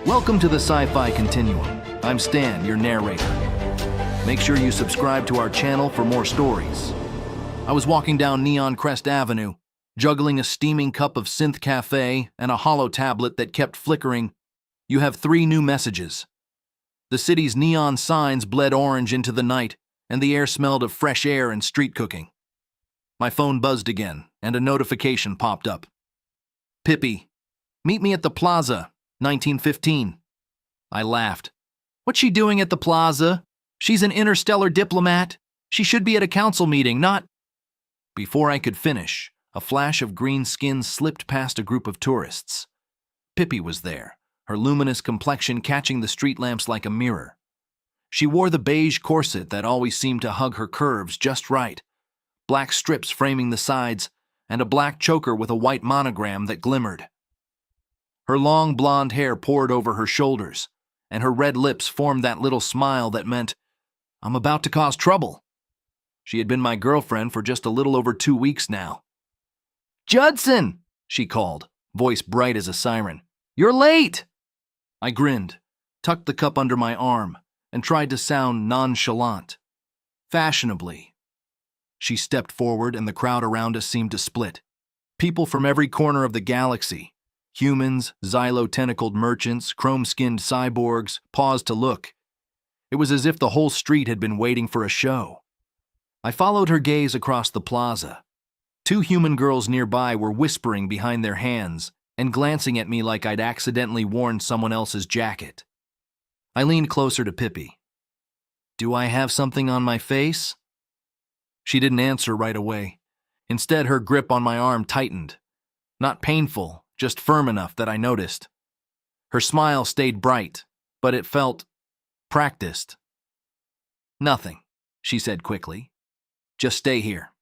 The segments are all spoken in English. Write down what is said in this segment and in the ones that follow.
Welcome to the Sci-Fi Continuum. I'm Stan, your narrator. Make sure you subscribe to our channel for more stories. I was walking down Neon Crest Avenue, juggling a steaming cup of synth cafe and a hollow tablet that kept flickering. You have 3 new messages. The city's neon signs bled orange into the night, and the air smelled of fresh air and street cooking. My phone buzzed again, and a notification popped up. Pippi, meet me at the plaza, 1915. I laughed. What's she doing at the plaza? She's an interstellar diplomat. She should be at a council meeting, not... Before I could finish, a flash of green skin slipped past a group of tourists. Pippi was there, her luminous complexion catching the street lamps like a mirror. She wore the beige corset that always seemed to hug her curves just right, black strips framing the sides, and a black choker with a white monogram that glimmered. Her long blonde hair poured over her shoulders, and her red lips formed that little smile that meant, I'm about to cause trouble. She had been my girlfriend for just a little over 2 weeks now. Judson, she called, voice bright as a siren. You're late! I grinned, tucked the cup under my arm, and tried to sound nonchalant, fashionably. She stepped forward, and the crowd around us seemed to split. People from every corner of the galaxy, humans, xylo-tentacled merchants, chrome-skinned cyborgs, paused to look. It was as if the whole street had been waiting for a show. I followed her gaze across the plaza. 2 human girls nearby were whispering behind their hands and glancing at me like I'd accidentally worn someone else's jacket. I leaned closer to Pippi. Do I have something on my face? She didn't answer right away. Instead, her grip on my arm tightened. Not painful, just firm enough that I noticed. Her smile stayed bright, but it felt practiced. Nothing, she said quickly. Just stay here.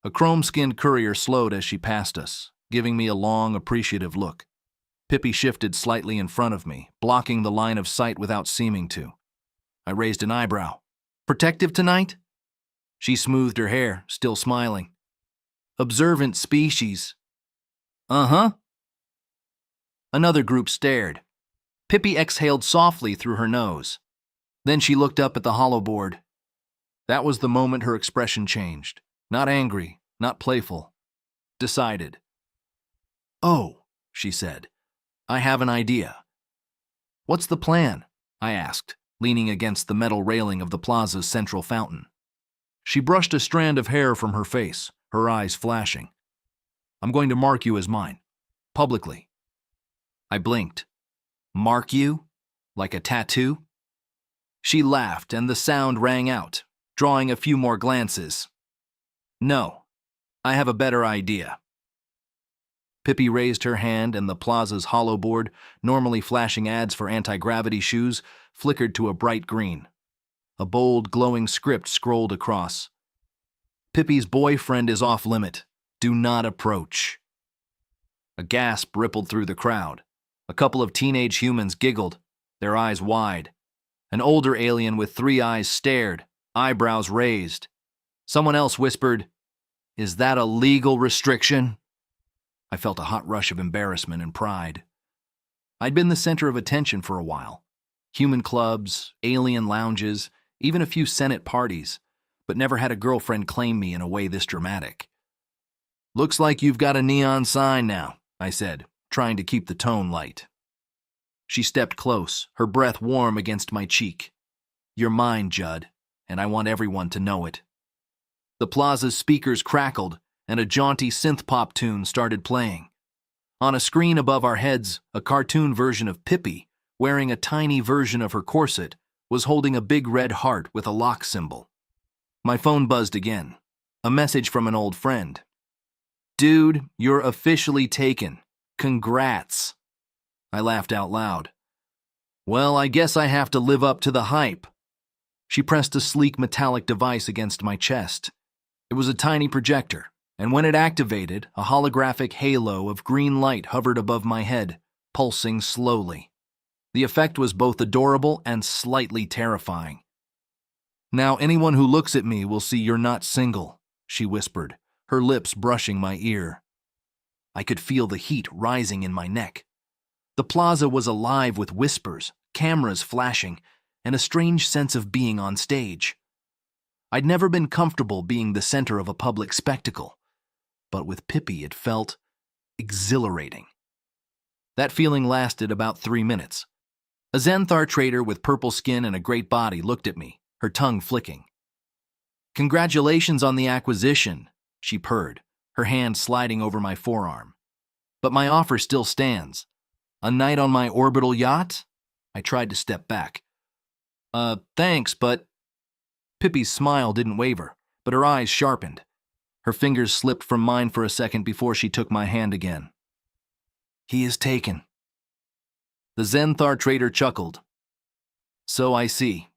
A chrome-skinned courier slowed as she passed us, giving me a long, appreciative look. Pippi shifted slightly in front of me, blocking the line of sight without seeming to. I raised an eyebrow. Protective tonight? She smoothed her hair, still smiling. Observant species. Uh-huh. Another group stared. Pippi exhaled softly through her nose. Then she looked up at the hollow board. That was the moment her expression changed. Not angry, not playful. Decided. Oh, she said. I have an idea. What's the plan? I asked, leaning against the metal railing of the plaza's central fountain. She brushed a strand of hair from her face, her eyes flashing. I'm going to mark you as mine. Publicly. I blinked. Mark you? Like a tattoo? She laughed, and the sound rang out, drawing a few more glances. No, I have a better idea. Pippi raised her hand, and the plaza's hollow board, normally flashing ads for anti-gravity shoes, flickered to a bright green. A bold, glowing script scrolled across. Pippi's boyfriend is off limit. Do not approach. A gasp rippled through the crowd. A couple of teenage humans giggled, their eyes wide. An older alien with 3 eyes stared, eyebrows raised. Someone else whispered, Is that a legal restriction? I felt a hot rush of embarrassment and pride. I'd been the center of attention for a while. Human clubs, alien lounges, even a few Senate parties, but never had a girlfriend claim me in a way this dramatic. Looks like you've got a neon sign now, I said, trying to keep the tone light. She stepped close, her breath warm against my cheek. You're mine, Judd, and I want everyone to know it. The plaza's speakers crackled, and a jaunty synth-pop tune started playing. On a screen above our heads, a cartoon version of Pippi, wearing a tiny version of her corset, was holding a big red heart with a lock symbol. My phone buzzed again. A message from an old friend. Dude, you're officially taken. Congrats. I laughed out loud. Well, I guess I have to live up to the hype. She pressed a sleek metallic device against my chest. It was a tiny projector, and when it activated, a holographic halo of green light hovered above my head, pulsing slowly. The effect was both adorable and slightly terrifying. Now anyone who looks at me will see you're not single, she whispered, her lips brushing my ear. I could feel the heat rising in my neck. The plaza was alive with whispers, cameras flashing, and a strange sense of being on stage. I'd never been comfortable being the center of a public spectacle, but with Pippi it felt exhilarating. That feeling lasted about 3 minutes. A Xanthar trader with purple skin and a great body looked at me, her tongue flicking. "Congratulations on the acquisition," she purred, her hand sliding over my forearm. "But my offer still stands. A night on my orbital yacht?" I tried to step back. Thanks, but..." Pippi's smile didn't waver, but her eyes sharpened. Her fingers slipped from mine for a second before she took my hand again. "He is taken." The Xanthar trader chuckled. "So I see.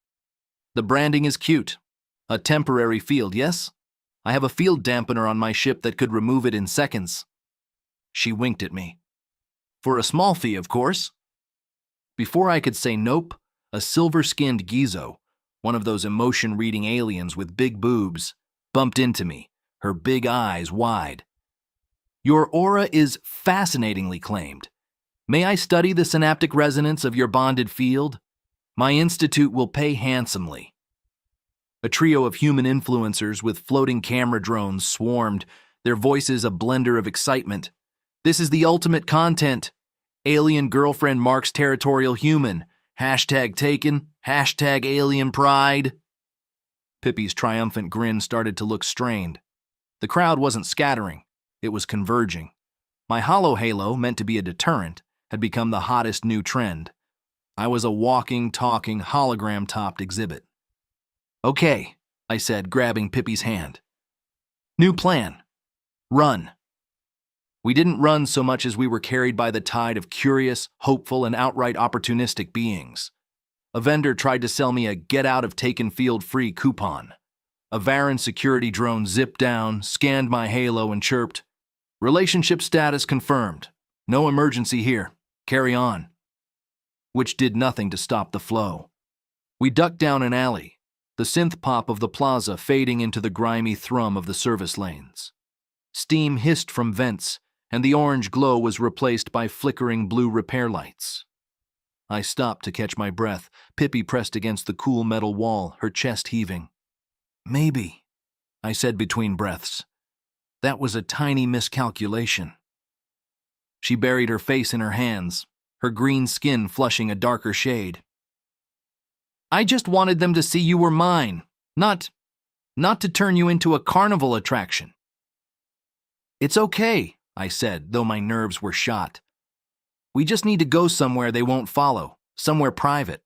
The branding is cute. A temporary field, yes? I have a field dampener on my ship that could remove it in seconds." She winked at me. "For a small fee, of course." Before I could say nope, a silver-skinned Gizo, one of those emotion-reading aliens with big boobs, bumped into me, her big eyes wide. "Your aura is fascinatingly claimed. May I study the synaptic resonance of your bonded field? My institute will pay handsomely." A trio of human influencers with floating camera drones swarmed, their voices a blender of excitement. "This is the ultimate content. Alien girlfriend marks territorial human. Hashtag taken. Hashtag alien pride." Pippi's triumphant grin started to look strained. The crowd wasn't scattering. It was converging. My hollow halo, meant to be a deterrent, had become the hottest new trend. I was a walking, talking, hologram-topped exhibit. "Okay," I said, grabbing Pippi's hand. "New plan. Run." We didn't run so much as we were carried by the tide of curious, hopeful, and outright opportunistic beings. A vendor tried to sell me a get-out-of-taken-field-free coupon. A Varan security drone zipped down, scanned my halo, and chirped, "Relationship status confirmed. No emergency here. Carry on." Which did nothing to stop the flow. We ducked down an alley, the synth pop of the plaza fading into the grimy thrum of the service lanes. Steam hissed from vents, and the orange glow was replaced by flickering blue repair lights. I stopped to catch my breath, Pippi pressed against the cool metal wall, her chest heaving. "Maybe," I said between breaths. "That was a tiny miscalculation." She buried her face in her hands, her green skin flushing a darker shade. "I just wanted them to see you were mine, not to turn you into a carnival attraction." "It's okay," I said, though my nerves were shot. "We just need to go somewhere they won't follow, somewhere private."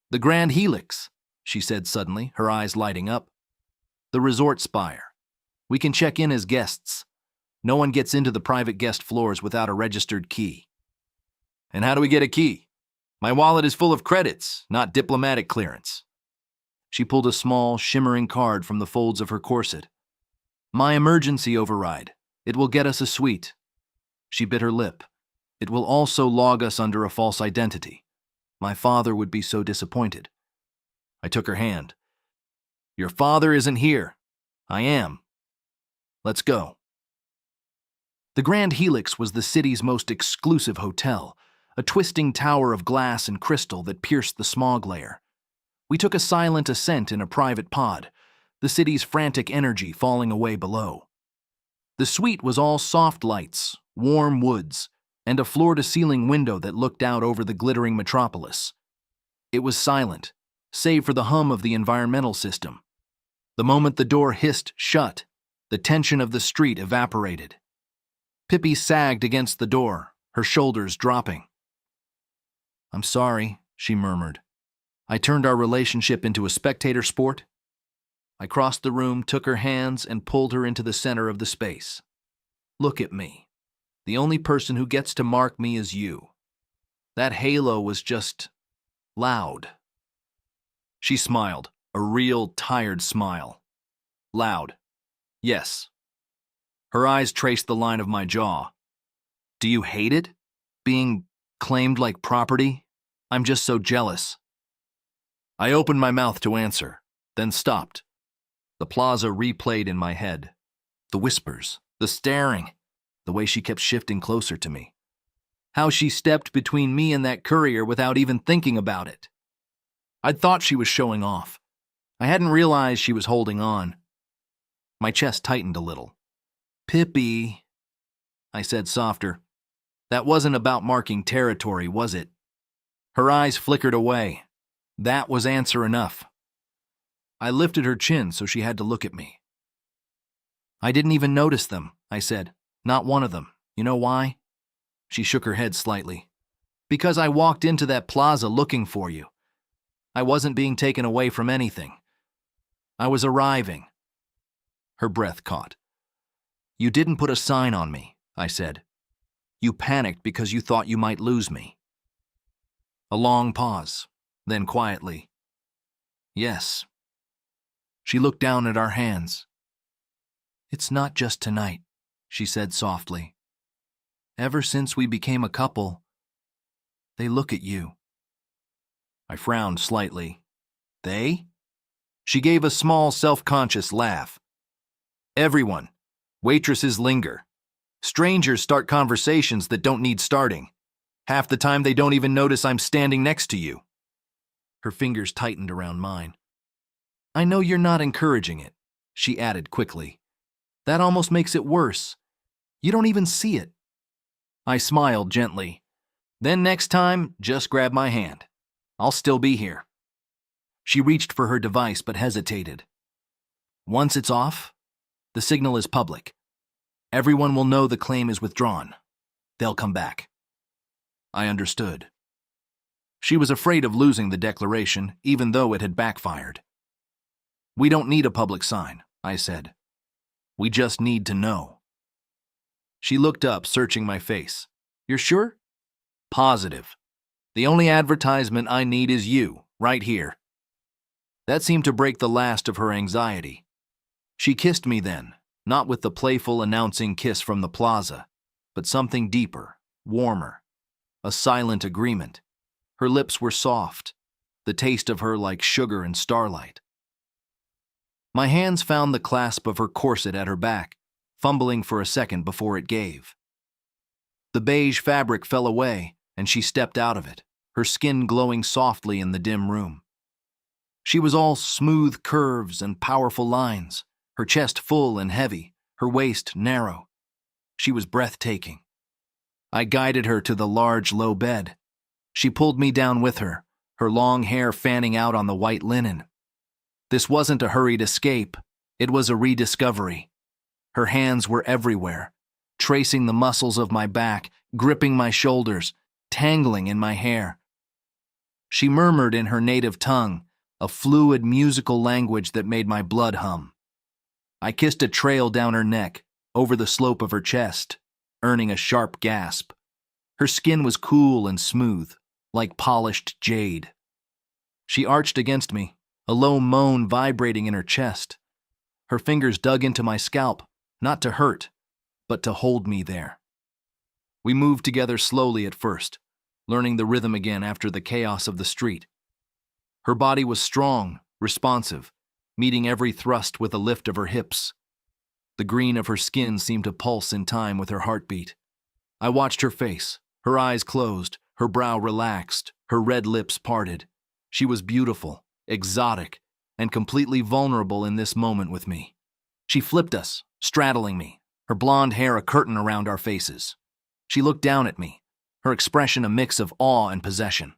"The Grand Helix," she said suddenly, her eyes lighting up. "The resort spire. We can check in as guests. No one gets into the private guest floors without a registered key." "And how do we get a key? My wallet is full of credits, not diplomatic clearance." She pulled a small, shimmering card from the folds of her corset. "My emergency override. It will get us a suite." She bit her lip. "It will also log us under a false identity. My father would be so disappointed." I took her hand. "Your father isn't here. I am. Let's go." The Grand Helix was the city's most exclusive hotel, a twisting tower of glass and crystal that pierced the smog layer. We took a silent ascent in a private pod, the city's frantic energy falling away below. The suite was all soft lights, warm woods, and a floor-to-ceiling window that looked out over the glittering metropolis. It was silent, save for the hum of the environmental system. The moment the door hissed shut, the tension of the street evaporated. Pippi sagged against the door, her shoulders dropping. "I'm sorry," she murmured. "I turned our relationship into a spectator sport." I crossed the room, took her hands, and pulled her into the center of the space. "Look at me. The only person who gets to mark me is you. That halo was just loud." She smiled, a real tired smile. "Loud. Yes." Her eyes traced the line of my jaw. "Do you hate it? Being claimed like property? I'm just so jealous." I opened my mouth to answer, then stopped. The plaza replayed in my head. The whispers, the staring, the way she kept shifting closer to me. How she stepped between me and that courier without even thinking about it. I'd thought she was showing off. I hadn't realized she was holding on. My chest tightened a little. "Pippi," I said softer. "That wasn't about marking territory, was it?" Her eyes flickered away. That was answer enough. I lifted her chin so she had to look at me. "I didn't even notice them," I said. "Not one of them. You know why?" She shook her head slightly. "Because I walked into that plaza looking for you. I wasn't being taken away from anything. I was arriving." Her breath caught. "You didn't put a sign on me," I said. "You panicked because you thought you might lose me." A long pause, then quietly, "Yes." She looked down at our hands. "It's not just tonight," she said softly. "Ever since we became a couple, they look at you." I frowned slightly. "They?" She gave a small, self-conscious laugh. "Everyone. Waitresses linger. Strangers start conversations that don't need starting. Half the time they don't even notice I'm standing next to you." Her fingers tightened around mine. "I know you're not encouraging it," she added quickly. "That almost makes it worse. You don't even see it." I smiled gently. "Then next time, just grab my hand. I'll still be here." She reached for her device but hesitated. "Once it's off, the signal is public. Everyone will know the claim is withdrawn. They'll come back." I understood. She was afraid of losing the declaration, even though it had backfired. "We don't need a public sign," I said. "We just need to know." She looked up, searching my face. "You're sure?" "Positive. The only advertisement I need is you, right here." That seemed to break the last of her anxiety. She kissed me then, not with the playful announcing kiss from the plaza, but something deeper, warmer, a silent agreement. Her lips were soft, the taste of her like sugar and starlight. My hands found the clasp of her corset at her back, fumbling for a second before it gave. The beige fabric fell away, and she stepped out of it, her skin glowing softly in the dim room. She was all smooth curves and powerful lines, her chest full and heavy, her waist narrow. She was breathtaking. I guided her to the large, low bed. She pulled me down with her, her long hair fanning out on the white linen. This wasn't a hurried escape. It was a rediscovery. Her hands were everywhere, tracing the muscles of my back, gripping my shoulders, tangling in my hair. She murmured in her native tongue, a fluid musical language that made my blood hum. I kissed a trail down her neck, over the slope of her chest, earning a sharp gasp. Her skin was cool and smooth, like polished jade. She arched against me, a low moan vibrating in her chest. Her fingers dug into my scalp, not to hurt, but to hold me there. We moved together slowly at first, learning the rhythm again after the chaos of the street. Her body was strong, responsive, meeting every thrust with a lift of her hips. The green of her skin seemed to pulse in time with her heartbeat. I watched her face, her eyes closed, her brow relaxed, her red lips parted. She was beautiful, exotic, and completely vulnerable in this moment with me. She flipped us, straddling me, her blonde hair a curtain around our faces. She looked down at me, her expression a mix of awe and possession.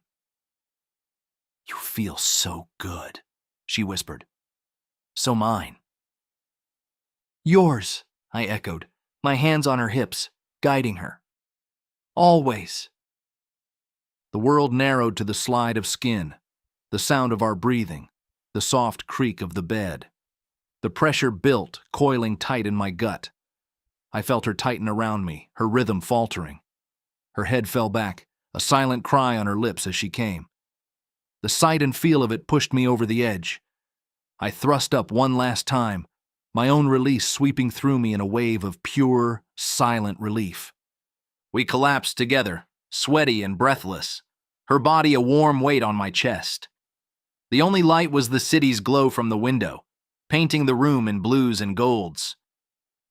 "You feel so good," she whispered. "So mine." "Yours," I echoed, my hands on her hips, guiding her. "Always." The world narrowed to the slide of skin, the sound of our breathing, the soft creak of the bed. The pressure built, coiling tight in my gut. I felt her tighten around me, her rhythm faltering. Her head fell back, a silent cry on her lips as she came. The sight and feel of it pushed me over the edge. I thrust up one last time, my own release sweeping through me in a wave of pure, silent relief. We collapsed together, sweaty and breathless, her body a warm weight on my chest. The only light was the city's glow from the window, painting the room in blues and golds.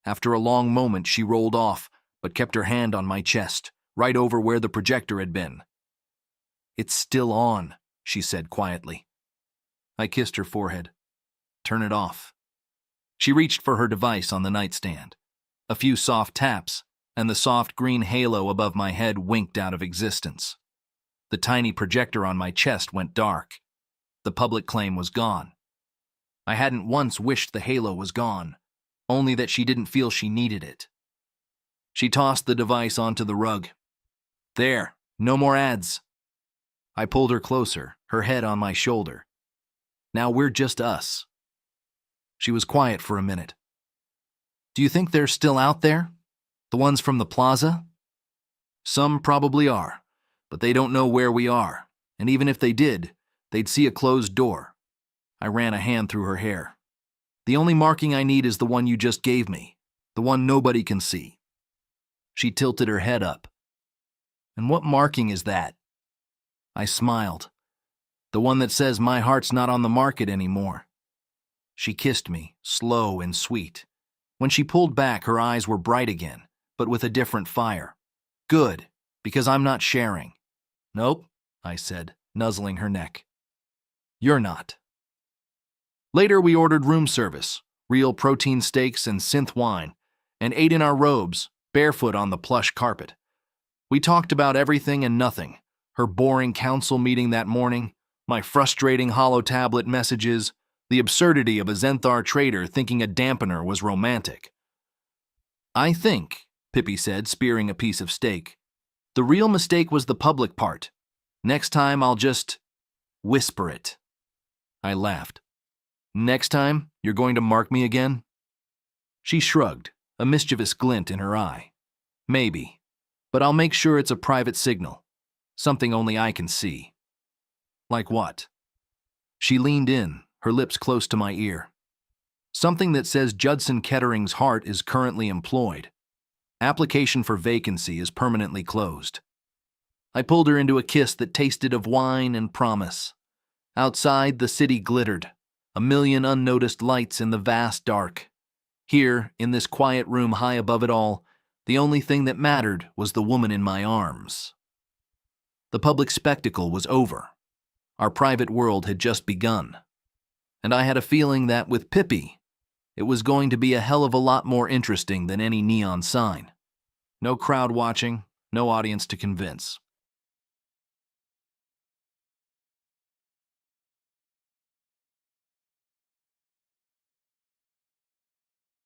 After a long moment, she rolled off, but kept her hand on my chest, right over where the projector had been. "It's still on," she said quietly. I kissed her forehead. "Turn it off." She reached for her device on the nightstand. A few soft taps, and the soft green halo above my head winked out of existence. The tiny projector on my chest went dark. The public claim was gone. I hadn't once wished the halo was gone, only that she didn't feel she needed it. She tossed the device onto the rug. "There, no more ads." I pulled her closer, her head on my shoulder. "Now we're just us." She was quiet for a minute. "Do you think they're still out there? The ones from the plaza?" "Some probably are, but they don't know where we are, and even if they did, they'd see a closed door." I ran a hand through her hair. "The only marking I need is the one you just gave me, the one nobody can see." She tilted her head up. "And what marking is that?" I smiled. "The one that says my heart's not on the market anymore." She kissed me, slow and sweet. When she pulled back, her eyes were bright again, but with a different fire. "Good, because I'm not sharing." "Nope," I said, nuzzling her neck. "You're not." Later, we ordered room service, real protein steaks and synth wine, and ate in our robes, barefoot on the plush carpet. We talked about everything and nothing, her boring council meeting that morning, my frustrating holo-tablet messages, the absurdity of a Zenthar trader thinking a dampener was romantic. "I think," Pippi said, spearing a piece of steak, "the real mistake was the public part. Next time I'll just whisper it." I laughed. "Next time, you're going to mark me again?" She shrugged, a mischievous glint in her eye. "Maybe, but I'll make sure it's a private signal, something only I can see." "Like what?" She leaned in, her lips close to my ear. "Something that says Judson Kettering's heart is currently employed. Application for vacancy is permanently closed." I pulled her into a kiss that tasted of wine and promise. Outside, the city glittered, a million unnoticed lights in the vast dark. Here, in this quiet room high above it all, the only thing that mattered was the woman in my arms. The public spectacle was over. Our private world had just begun. And I had a feeling that with Pippi, it was going to be a hell of a lot more interesting than any neon sign. No crowd watching, no audience to convince.